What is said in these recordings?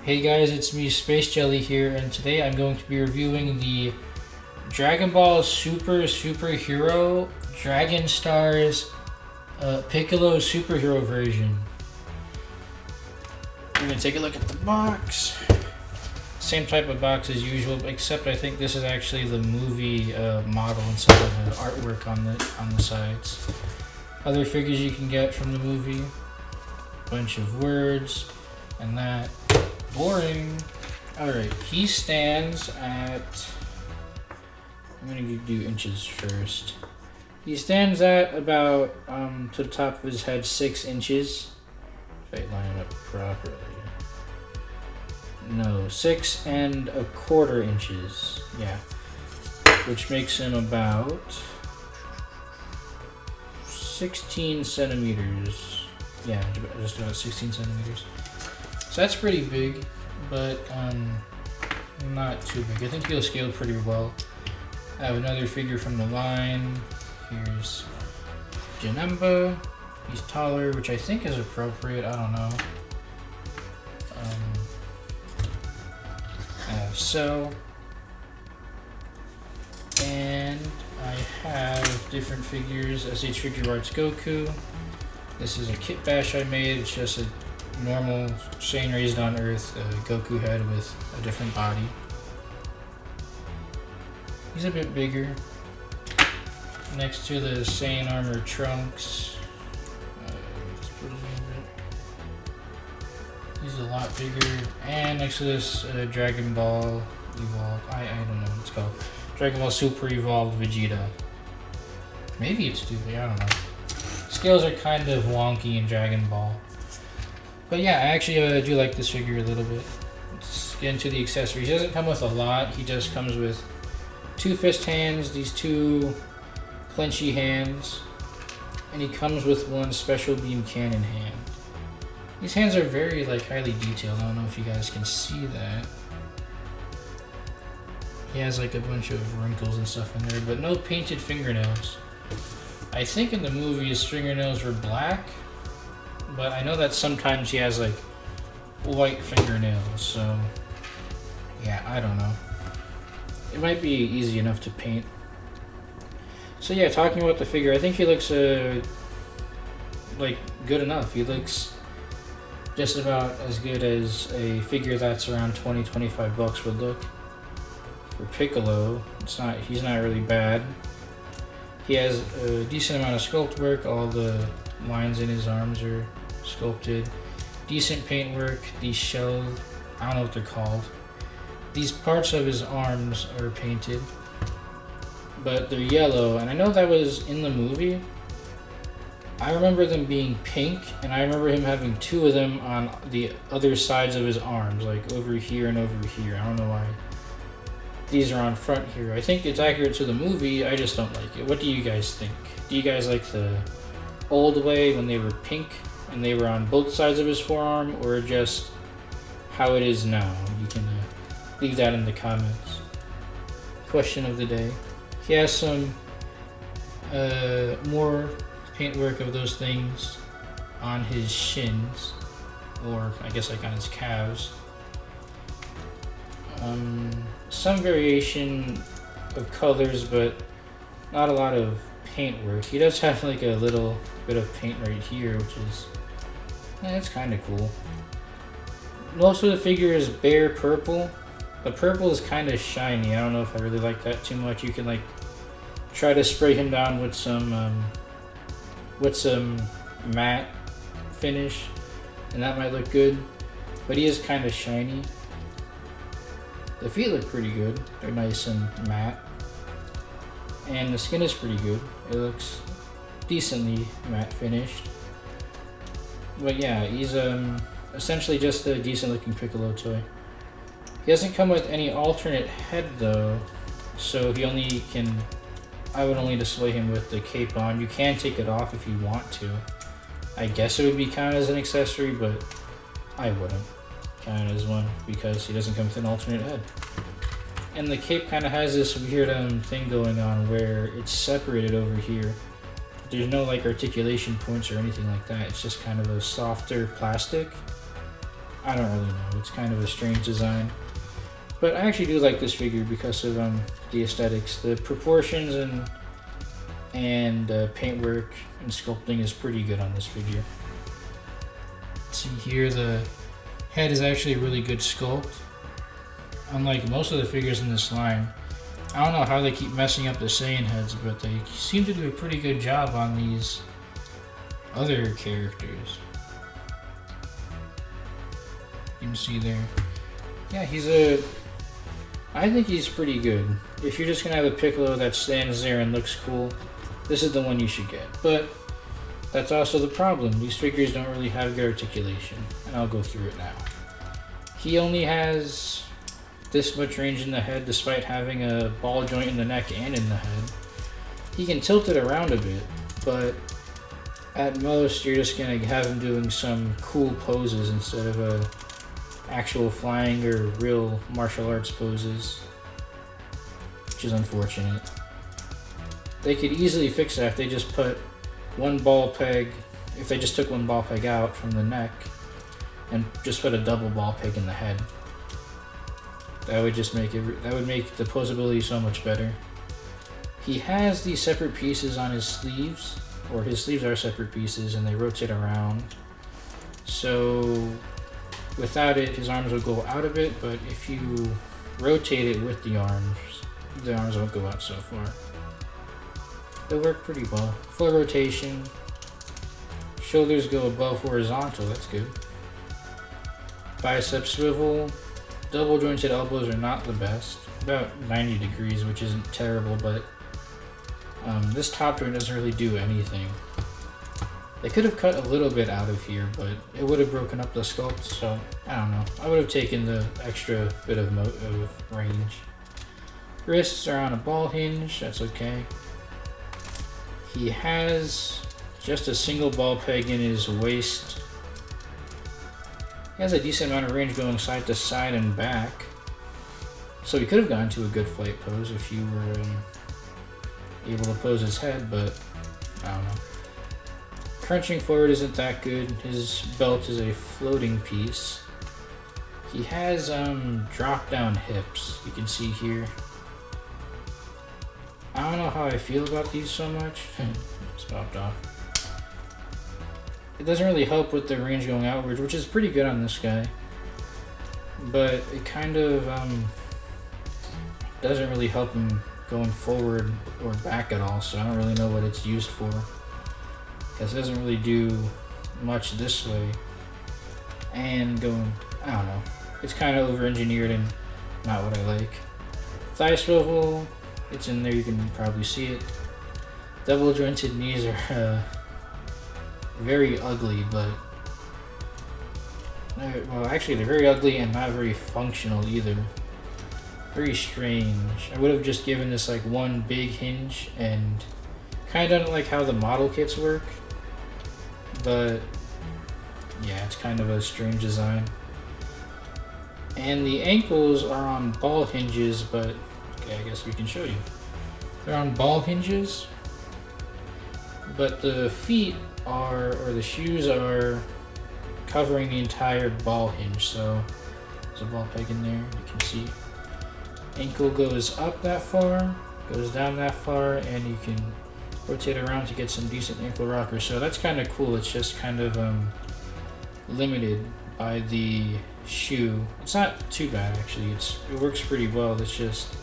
Hey guys, it's me, Space Jelly here, and today I'm going to be reviewing the Dragon Ball Superhero Dragon Stars Piccolo Superhero version. We're going to take a look at the box. Same type of box as usual, except I think this is actually the movie model instead of the artwork on the sides. Other figures you can get from the movie, bunch of words, and that. Boring. Alright, he stands at, I'm gonna do inches first. He stands at about, to the top of his head, 6 inches. If I line it up properly. No, 6¼ inches. Yeah. Which makes him about 16 centimeters. Yeah, just about 16 centimeters. So that's pretty big, but not too big. I think he'll scale pretty well. I have another figure from the line. Here's Janemba. He's taller, which I think is appropriate. I don't know. I have Cell. And I have different figures. SH Figure Arts Goku. This is a kit bash I made. It's just a normal Saiyan Raised on Earth Goku head with a different body. He's a bit bigger. Next to the Saiyan Armor Trunks. Just put his name in. He's a lot bigger. And next to this Dragon Ball Evolved. I don't know what it's called. Dragon Ball Super Evolved Vegeta. Maybe it's too big, I don't know. Scales are kind of wonky in Dragon Ball. But yeah, I actually do like this figure a little bit. Let's get into the accessories. He doesn't come with a lot. He just comes with 2 fist hands, these 2 clenchy hands, and he comes with 1 special beam cannon hand. These hands are very highly detailed. I don't know if you guys can see that. He has a bunch of wrinkles and stuff in there, but no painted fingernails. I think in the movie his fingernails were black. But I know that sometimes he has white fingernails, so yeah, I don't know. It might be easy enough to paint. So yeah, talking about the figure, I think he looks good enough. He looks just about as good as a figure that's around 20-25 bucks would look. For Piccolo, he's not really bad. He has a decent amount of sculpt work. All the lines in his arms are sculpted. Decent paint work. These shells, I don't know what they're called. These parts of his arms are painted, but they're yellow, and I know that was in the movie. I remember them being pink, and I remember him having 2 of them on the other sides of his arms, over here and over here. I don't know why these are on front here. I think it's accurate to the movie, I just don't like it. What do you guys think? Do you guys like the old way when they were pink and they were on both sides of his forearm, or just how it is now? You can leave that in the comments. Question of the day. He has some more paintwork of those things on his shins, or I guess on his calves. Some variation of colors, but not a lot of paint work. He does have a little bit of paint right here, which is it's kind of cool. Most of the figure is bare purple. The purple is kind of shiny. I don't know if I really like that too much. You can try to spray him down with some matte finish, and that might look good. But he is kind of shiny. The feet look pretty good. They're nice and matte. And the skin is pretty good. It looks decently matte finished. But yeah, he's essentially just a decent looking Piccolo toy. He doesn't come with any alternate head though, so I would only display him with the cape on. You can take it off if you want to. I guess it would be counted as an accessory, but I wouldn't count it as one because he doesn't come with an alternate head. And the cape kind of has this weird thing going on where it's separated over here. There's no like articulation points or anything like that. It's just kind of a softer plastic. I don't really know. It's kind of a strange design. But I actually do like this figure because of the aesthetics. The proportions and paintwork and sculpting is pretty good on this figure. See here, the head is actually a really good sculpt. Unlike most of the figures in this line, I don't know how they keep messing up the Saiyan heads, but they seem to do a pretty good job on these other characters. You can see there. Yeah, I think he's pretty good. If you're just gonna have a Piccolo that stands there and looks cool, this is the one you should get. But that's also the problem. These figures don't really have good articulation, and I'll go through it now. He only has this much range in the head despite having a ball joint in the neck and in the head. He can tilt it around a bit, but at most you're just gonna have him doing some cool poses instead of actual flying or real martial arts poses, which is unfortunate. They could easily fix that if they just put one ball peg, if they just took one ball peg out from the neck and just put a double ball peg in the head. That would just make the posability so much better. He has these separate pieces on his sleeves, or his sleeves are separate pieces and they rotate around. So without it, his arms would go out a bit, but if you rotate it with the arms won't go out so far. They work pretty well. Full rotation. Shoulders go above horizontal, that's good. Bicep swivel. Double jointed elbows are not the best. About 90 degrees, which isn't terrible, but this top joint doesn't really do anything. They could have cut a little bit out of here, but it would have broken up the sculpt, so I don't know. I would have taken the extra bit of range. Wrists are on a ball hinge, that's okay. He has just a single ball peg in his waist. He has a decent amount of range going side to side and back. So he could have gone to a good flight pose if you were able to pose his head, but I don't know. Crunching forward isn't that good. His belt is a floating piece. He has drop down hips, you can see here. I don't know how I feel about these so much. It's popped off. It doesn't really help with the range going outwards, which is pretty good on this guy. But it kind of doesn't really help him going forward or back at all, so I don't really know what it's used for. Because it doesn't really do much this way. And going, I don't know. It's kind of over-engineered and not what I like. Thigh swivel, it's in there, you can probably see it. Double jointed knees are very ugly, but well, actually they're very ugly and not very functional either. Very strange. I would have just given this like one big hinge and kind of like how the model kits work, but yeah, it's kind of a strange design. And the ankles are on ball hinges, but okay, I guess we can show you. They're on ball hinges, but the feet are, or the shoes are covering the entire ball hinge. So there's a ball peg in there, you can see. Ankle goes up that far, goes down that far, and you can rotate around to get some decent ankle rockers. So that's kind of cool. It's just kind of limited by the shoe. It's not too bad actually. It works pretty well. It's just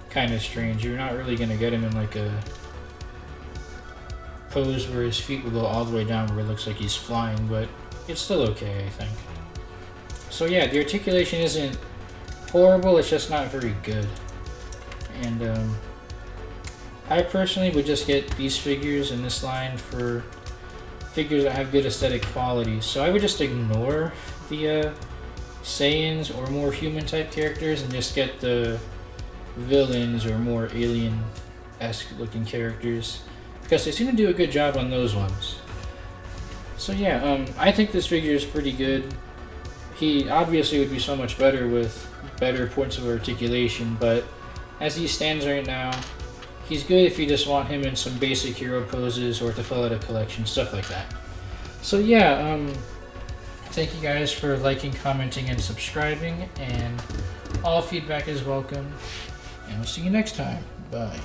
kind of strange. You're not really gonna get him in like a pose where his feet will go all the way down where it looks like he's flying, but it's still okay, I think. So yeah, the articulation isn't horrible, it's just not very good. And I personally would just get these figures in this line for figures that have good aesthetic quality. So I would just ignore the Saiyans or more human type characters and just get the villains or more alien-esque looking characters, because they seem to do a good job on those ones. So yeah, I think this figure is pretty good. He obviously would be so much better with better points of articulation, but as he stands right now, he's good if you just want him in some basic hero poses or to fill out a collection, stuff like that. So yeah, I thank you guys for liking, commenting, and subscribing. And all feedback is welcome. And we'll see you next time. Bye.